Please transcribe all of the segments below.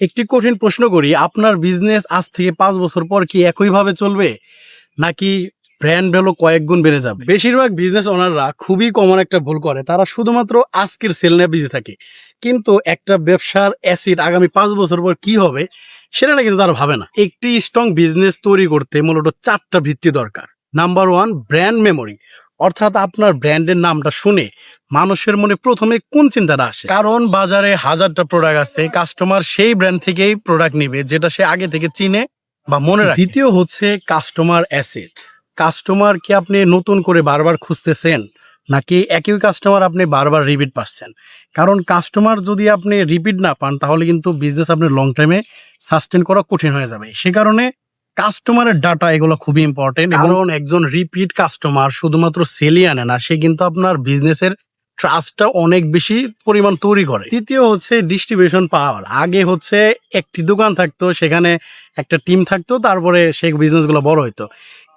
একটি কঠিন প্রশ্ন করি, আপনার বিজনেস আজ থেকে 5 বছর পর কি একইভাবে চলবে, নাকি ব্র্যান্ড ভ্যালু কয়েক গুণ বেড়ে যাবে? বেশিরভাগ বিজনেস ওনাররা খুবই কমন একটা ভুল করে, তারা শুধুমাত্র আজকের সেল নিয়ে বিজি থাকে, কিন্তু একটা ব্যবসার অ্যাসিড আগামী 5 বছর পর কি হবে সেটা না কিন্তু তারা ভাবে না। একটি স্ট্রং বিজনেস তৈরি করতে মূলত 4টা ভিত্তি দরকার। নাম্বার 1, ব্র্যান্ড মেমোরি, অর্থাৎ আপনার ব্র্যান্ডের নামটা শুনে মানুষের মনে প্রথমে কোন চিন্তাটা আসে? কারণ বাজারে হাজারটা প্রোডাক্ট আছে, কাস্টমার সেই ব্র্যান্ড থেকেই প্রোডাক্ট নিবে যেটা সে আগে থেকে চিনে বা মনে রাখে। দ্বিতীয় হচ্ছে কাস্টমার অ্যাসেট। কাস্টমার কি আপনি নতুন করে বারবার খুঁজতেছেন, নাকি একই কাস্টমার আপনি বারবার রিপিট পাচ্ছেন? কারণ কাস্টমার যদি আপনি রিপিট না পান তাহলে কিন্তু বিজনেস আপনি লং টাইমে সাস্টেন করা কঠিন হয়ে যাবে। সে কারণে কাস্টমারের ডাটা এগুলো খুবই ইম্পর্টেন্ট। কারণ একজন রিপিট কাস্টমার শুধুমাত্র সেলই আনে না, সে কিন্তু আপনার বিজনেসের ট্রাস্টটা অনেক বেশি পরিমাণ তৈরি করে। তৃতীয় হচ্ছে ডিস্ট্রিবিউশন পাওয়ার। আগে হচ্ছে একটি দোকান থাকতো, সেখানে একটা টিম থাকতো, তারপরে সেই বিজনেসগুলো বড় হইতো।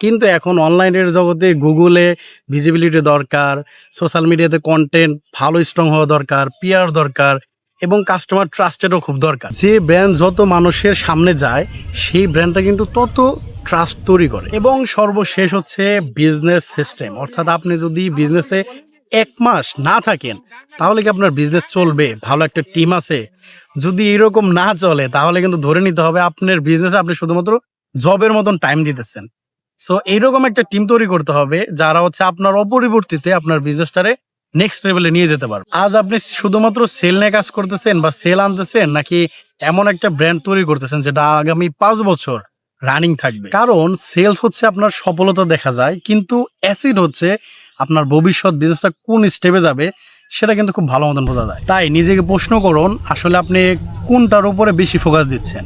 কিন্তু এখন অনলাইনের জগতে গুগলে ভিজিবিলিটি দরকার, সোশ্যাল মিডিয়াতে কন্টেন্ট ভালো স্ট্রং হওয়া দরকার, পিআর দরকার, এবং কাস্টমার ট্রাস্টেরও খুব দরকার। যে ব্র্যান্ড যত মানুষের সামনে যায় সেই ব্র্যান্ডটা কিন্তু তত ট্রাস্ট তৈরি করে। এবং সর্বশেষ হচ্ছে বিজনেস সিস্টেম, অর্থাৎ আপনি যদি বিজনেসে 1 মাস না থাকেন তাহলে কি আপনার বিজনেস চলবে? ভালো একটা টিম আছে? যদি এরকম না চলে তাহলে কিন্তু ধরে নিতে হবে আপনার বিজনেসে আপনি শুধুমাত্র জবের মতন টাইম দিতেছেন। সো এইরকম একটা টিম তৈরি করতে হবে যারা হচ্ছে আপনার অপরিবর্তিতে আপনার বিজনেসটারে নেক্সট লেভেলে নিয়ে যেতে পারবে। আজ আপনি শুধুমাত্র সেল নিয়ে কাজ করতেছেন বা সেল আনতেছেন, নাকি এমন একটা ব্র্যান্ড তৈরি করতেছেন যেটা আগামী 5 বছর রানিং থাকবে? কারণ সেলস হচ্ছে আপনার সফলতা দেখা যায়, কিন্তু অ্যাসিড হচ্ছে আপনার ভবিষ্যৎ বিজনেসটা কোন স্টেপে যাবে সেটা কিন্তু খুব ভালো মতন বোঝা যায়। তাই নিজেকে প্রশ্ন করুন, আসলে আপনি কোনটার উপরে বেশি ফোকাস দিচ্ছেন।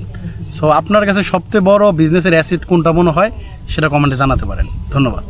সো আপনার কাছে সবচেয়ে বড় বিজনেসের অ্যাসিড কোনটা মনে হয় সেটা কমেন্টে জানাতে পারেন। ধন্যবাদ।